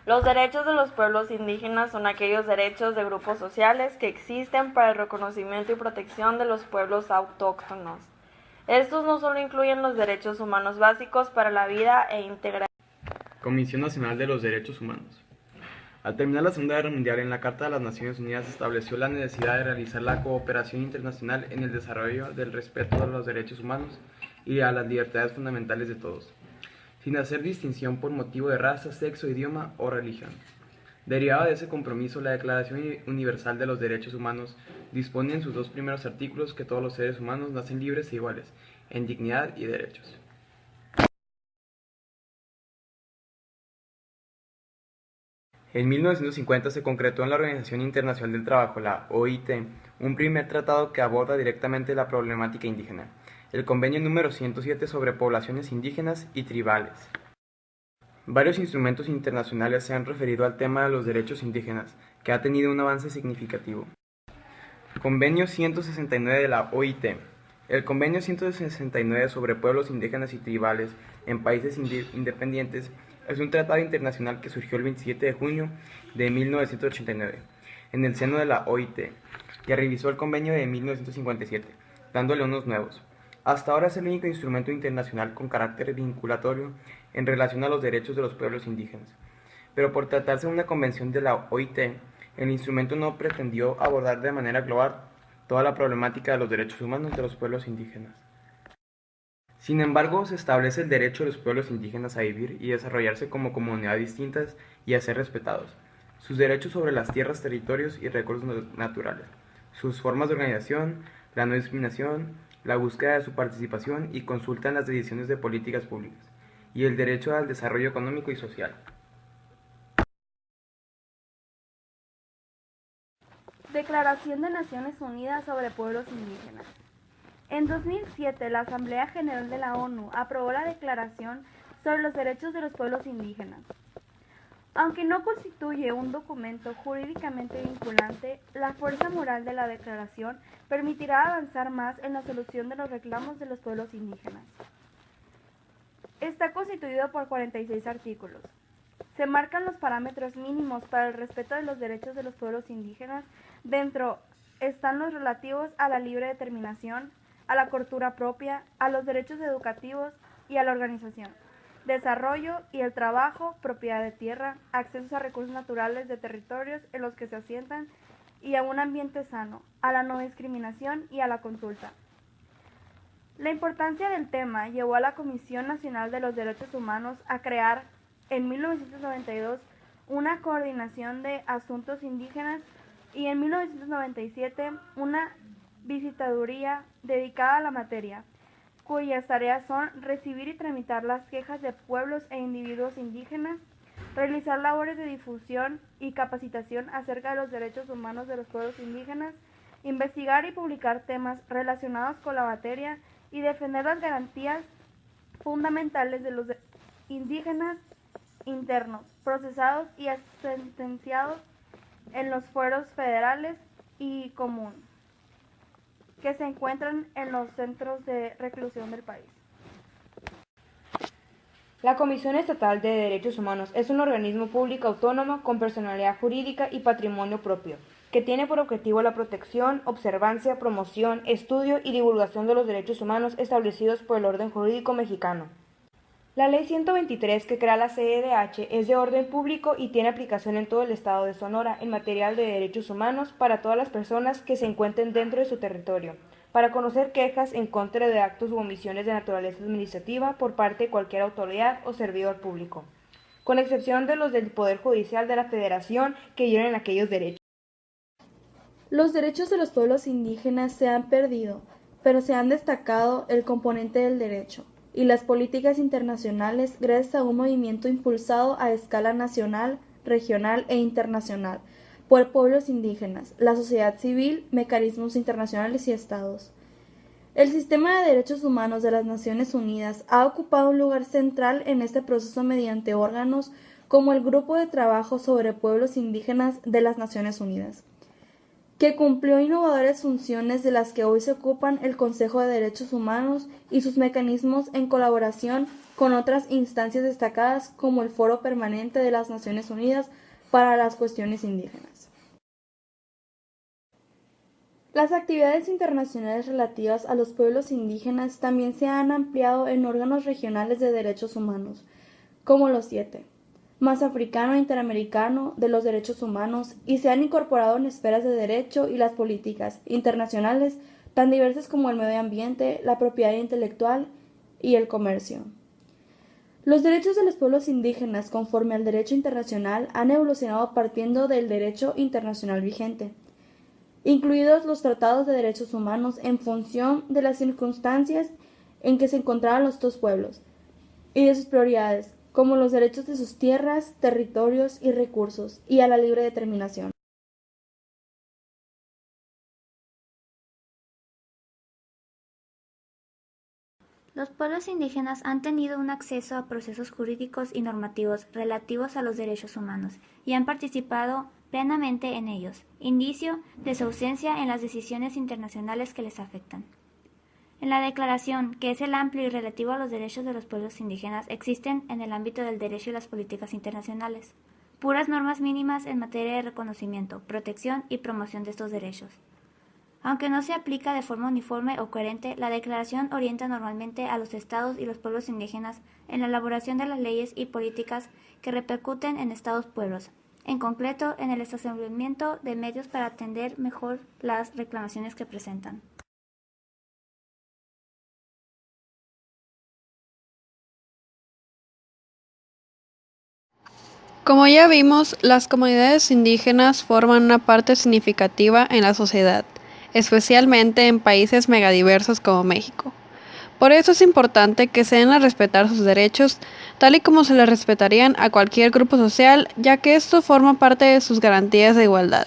Los derechos de los pueblos indígenas son aquellos derechos de grupos sociales que existen para el reconocimiento y protección de los pueblos autóctonos. Estos no solo incluyen los derechos humanos básicos para la vida e integración. Comisión Nacional de los Derechos Humanos. Al terminar la Segunda Guerra Mundial, en la Carta de las Naciones Unidas estableció la necesidad de realizar la cooperación internacional en el desarrollo del respeto a los derechos humanos y a las libertades fundamentales de todos, sin hacer distinción por motivo de raza, sexo, idioma o religión. Derivada de ese compromiso, la Declaración Universal de los Derechos Humanos dispone en sus dos primeros artículos que todos los seres humanos nacen libres e iguales, en dignidad y derechos. En 1950 se concretó en la Organización Internacional del Trabajo, la OIT, un primer tratado que aborda directamente la problemática indígena, el Convenio número 107 sobre poblaciones indígenas y tribales. Varios instrumentos internacionales se han referido al tema de los derechos indígenas, que ha tenido un avance significativo. Convenio 169 de la OIT. El Convenio 169 sobre pueblos indígenas y tribales en países independientes es un tratado internacional que surgió el 27 de junio de 1989 en el seno de la OIT, que revisó el convenio de 1957, dándole unos nuevos. Hasta ahora es el único instrumento internacional con carácter vinculatorio en relación a los derechos de los pueblos indígenas. Pero por tratarse de una convención de la OIT, el instrumento no pretendió abordar de manera global toda la problemática de los derechos humanos de los pueblos indígenas. Sin embargo, se establece el derecho de los pueblos indígenas a vivir y desarrollarse como comunidades distintas y a ser respetados, sus derechos sobre las tierras, territorios y recursos naturales, sus formas de organización, la no discriminación, la búsqueda de su participación y consulta en las decisiones de políticas públicas, y el derecho al desarrollo económico y social. Declaración de Naciones Unidas sobre Pueblos Indígenas. En 2007, la Asamblea General de la ONU aprobó la Declaración sobre los Derechos de los Pueblos Indígenas. Aunque no constituye un documento jurídicamente vinculante, la fuerza moral de la declaración permitirá avanzar más en la solución de los reclamos de los pueblos indígenas. Está constituido por 46 artículos. Se marcan los parámetros mínimos para el respeto de los derechos de los pueblos indígenas. Dentro están los relativos a la libre determinación, a la cultura propia, a los derechos educativos y a la organización, desarrollo y el trabajo, propiedad de tierra, accesos a recursos naturales de territorios en los que se asientan y a un ambiente sano, a la no discriminación y a la consulta. La importancia del tema llevó a la Comisión Nacional de los Derechos Humanos a crear en 1992 una coordinación de asuntos indígenas y en 1997 una visitaduría dedicada a la materia, cuyas tareas son recibir y tramitar las quejas de pueblos e individuos indígenas, realizar labores de difusión y capacitación acerca de los derechos humanos de los pueblos indígenas, investigar y publicar temas relacionados con la materia y defender las garantías fundamentales de los indígenas internos, procesados y sentenciados en los fueros federales y común, que se encuentran en los centros de reclusión del país. La Comisión Estatal de Derechos Humanos es un organismo público autónomo con personalidad jurídica y patrimonio propio, que tiene por objetivo la protección, observancia, promoción, estudio y divulgación de los derechos humanos establecidos por el orden jurídico mexicano. La Ley 123 que crea la CEDH es de orden público y tiene aplicación en todo el estado de Sonora en materia de derechos humanos para todas las personas que se encuentren dentro de su territorio, para conocer quejas en contra de actos u omisiones de naturaleza administrativa por parte de cualquier autoridad o servidor público, con excepción de los del Poder Judicial de la Federación que violen aquellos derechos. Los derechos de los pueblos indígenas se han perdido, pero se han destacado el componente del derecho y las políticas internacionales gracias a un movimiento impulsado a escala nacional, regional e internacional por pueblos indígenas, la sociedad civil, mecanismos internacionales y estados. El sistema de derechos humanos de las Naciones Unidas ha ocupado un lugar central en este proceso mediante órganos como el Grupo de Trabajo sobre Pueblos Indígenas de las Naciones Unidas, que cumplió innovadoras funciones de las que hoy se ocupan el Consejo de Derechos Humanos y sus mecanismos en colaboración con otras instancias destacadas como el Foro Permanente de las Naciones Unidas para las Cuestiones Indígenas. Las actividades internacionales relativas a los pueblos indígenas también se han ampliado en órganos regionales de derechos humanos, como los 7, más africano e interamericano de los derechos humanos, y se han incorporado en esferas de derecho y las políticas internacionales tan diversas como el medio ambiente, la propiedad intelectual y el comercio. Los derechos de los pueblos indígenas conforme al derecho internacional han evolucionado partiendo del derecho internacional vigente, incluidos los tratados de derechos humanos en función de las circunstancias en que se encontraban los dos pueblos y de sus prioridades, como los derechos de sus tierras, territorios y recursos, y a la libre determinación. Los pueblos indígenas han tenido un acceso a procesos jurídicos y normativos relativos a los derechos humanos y han participado plenamente en ellos, indicio de su ausencia en las decisiones internacionales que les afectan. En la Declaración, que es el amplio y relativo a los derechos de los pueblos indígenas, existen en el ámbito del derecho y las políticas internacionales puras normas mínimas en materia de reconocimiento, protección y promoción de estos derechos. Aunque no se aplica de forma uniforme o coherente, la Declaración orienta normalmente a los estados y los pueblos indígenas en la elaboración de las leyes y políticas que repercuten en estados-pueblos, en concreto en el establecimiento de medios para atender mejor las reclamaciones que presentan. Como ya vimos, las comunidades indígenas forman una parte significativa en la sociedad, especialmente en países megadiversos como México. Por eso es importante que se den a respetar sus derechos, tal y como se les respetarían a cualquier grupo social, ya que esto forma parte de sus garantías de igualdad.